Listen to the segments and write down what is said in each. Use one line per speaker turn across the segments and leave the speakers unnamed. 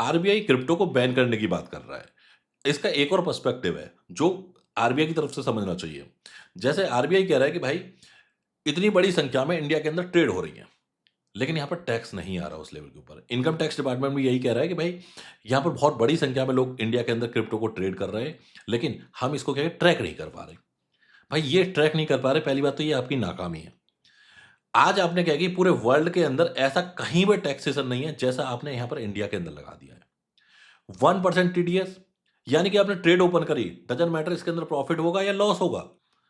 RBI crypto को ban करने की बात कर रहा है। इसका एक और पर्सपेक्टिव है, जो आरबीआई की तरफ से समझना चाहिए। जैसे आरबीआई कह रहा है कि भाई इतनी बड़ी संख्या में इंडिया के अंदर ट्रेड हो रही है, लेकिन यहाँ पर टैक्स नहीं आ रहा उस लेवल के ऊपर। इनकम टैक्स डिपार्टमेंट भी यही कह रहा है कि भाई यहाँ पर बहुत बड़ी संख्या में लोग इंडिया के अंदर क्रिप्टो को ट्रेड कर रहे हैं, लेकिन हम इसको क्या है ट्रैक नहीं कर पा रहे। भाई ये ट्रैक नहीं कर पा रहे, पहली बात तो ये आपकी नाकामी है। आज आपने क्या कि पूरे वर्ल्ड के अंदर ऐसा कहीं भी टैक्सेशन नहीं है जैसा आपने यहाँ पर इंडिया के अंदर लगा दिया है। 1% टीडीएस, यानी कि आपने ट्रेड ओपन करी, डजंट मैटर इसके अंदर प्रॉफिट होगा या लॉस होगा,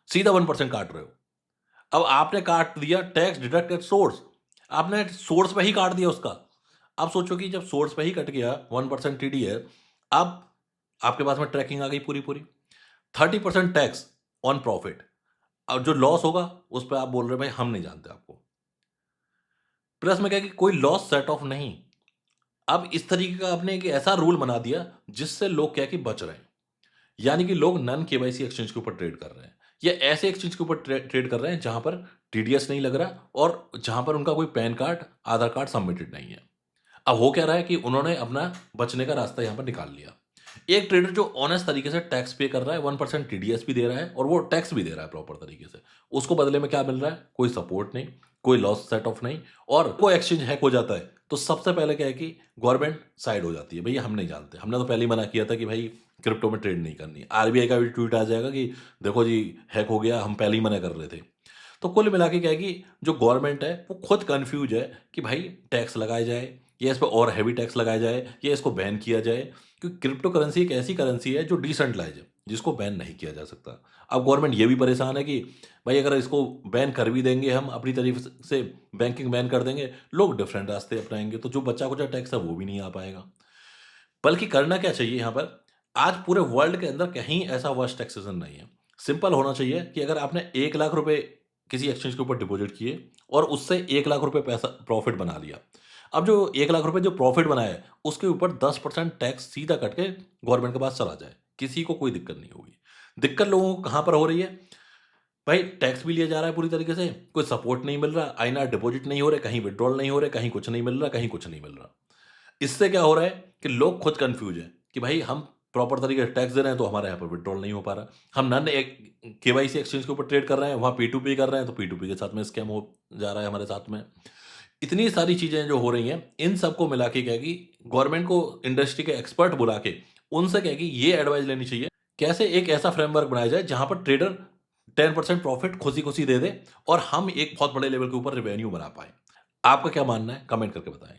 सीधा 1% काट रहे हो। अब आपने काट दिया टैक्स डिडक्ट एट सोर्स, आपने सोर्स पे ही काट दिया उसका। अब सोचो कि जब सोर्स पे ही कट गया 1% टीडीएस, अब आपके पास में ट्रैकिंग आ गई पूरी पूरी। 30% टैक्स ऑन प्रॉफिट, और जो लॉस होगा उस पर आप बोल रहे भाई हम नहीं जानते आपको। प्लस में क्या कि कोई लॉस सेट ऑफ नहीं। अब इस तरीके का आपने एक ऐसा रूल बना दिया जिससे लोग क्या कि बच रहे हैं, यानी कि लोग नन केवाईसी एक्सचेंज के ऊपर ट्रेड कर रहे हैं, या ऐसे एक्सचेंज के ऊपर ट्रेड कर रहे हैं जहां पर टीडीएस नहीं लग रहा और जहां पर उनका कोई पैन कार्ड आधार कार्ड सबमिटेड नहीं है। अब हो क्या रहा है कि उन्होंने अपना बचने का रास्ता यहां पर निकाल लिया। एक ट्रेडर जो ऑनेस्ट तरीके से टैक्स पे कर रहा है, 1% टीडीएस भी दे रहा है और वो टैक्स भी दे रहा है प्रॉपर तरीके से, उसको बदले में क्या मिल रहा है? कोई सपोर्ट नहीं, कोई लॉस सेट ऑफ नहीं, और कोई एक्सचेंज हैक हो जाता है तो सबसे पहले क्या है कि गवर्नमेंट साइड हो जाती है, भैया हम नहीं जानते, हमने तो पहले ही मना किया था कि भाई क्रिप्टो में ट्रेड नहीं करनी। आरबीआई का भी ट्वीट आ जाएगा कि देखो जी हैक हो गया, हम पहले ही मना कर रहे थे। तो कुल मिला के क्या है कि जो गवर्नमेंट है वो खुद कंफ्यूज है कि भाई टैक्स लगाया जाए या इस पर और हैवी टैक्स लगाया जाए या इसको बैन किया जाए, क्योंकि क्रिप्टो करेंसी एक ऐसी करेंसी है जो डिसेंट्रलाइज है, जिसको बैन नहीं किया जा सकता। अब गवर्नमेंट ये भी परेशान है कि भाई अगर इसको बैन कर भी देंगे, हम अपनी तरफ से बैंकिंग बैन कर देंगे, लोग डिफरेंट रास्ते अपनाएंगे, तो जो बच्चा कुचा टैक्स है वो भी नहीं आ पाएगा। बल्कि करना क्या चाहिए यहाँ पर, आज पूरे वर्ल्ड के अंदर कहीं ऐसा वर्स्ट टैक्सेशन नहीं है। सिंपल होना चाहिए कि अगर आपने 1 लाख रुपए किसी एक्सचेंज के ऊपर डिपॉजिट किए और उससे 1 लाख रुपए पैसा प्रॉफिट बना लिया, अब जो 1 लाख रुपए जो प्रॉफिट बनाया है उसके ऊपर 10% टैक्स सीधा कट के गवर्नमेंट के पास चला जाए, किसी को कोई दिक्कत नहीं होगी। दिक्कत लोगों को कहाँ पर हो रही है? भाई टैक्स भी लिया जा रहा है पूरी तरीके से, कोई सपोर्ट नहीं मिल रहा, आईएनआर डिपॉजिट नहीं हो रहे, कहीं विड्रॉल नहीं हो रहे, कहीं कुछ नहीं मिल रहा, कहीं कुछ नहीं मिल रहा। इससे क्या हो रहा है कि लोग खुद कंफ्यूज हैं कि भाई हम प्रॉपर तरीके से टैक्स दे रहे हैं तो हमारे यहाँ पर विड्रॉल नहीं हो पा रहा, हम नन एक केवाईसी एक्सचेंज के ऊपर ट्रेड कर रहे हैं, वहाँ P2P कर रहे हैं तो P2P के साथ में स्कैम हो जा रहा है हमारे साथ में। इतनी सारी चीजें जो हो रही हैं, इन सबको मिला के क्या है कि गवर्नमेंट को इंडस्ट्री के एक्सपर्ट बुला के उनसे क्या है कि ये एडवाइस लेनी चाहिए, कैसे एक ऐसा फ्रेमवर्क बनाया जाए जहां पर ट्रेडर 10% प्रॉफिट खुशी खुशी दे दे और हम एक बहुत बड़े लेवल के ऊपर रेवेन्यू बना पाए। आपका क्या मानना है? कमेंट करके बताएं।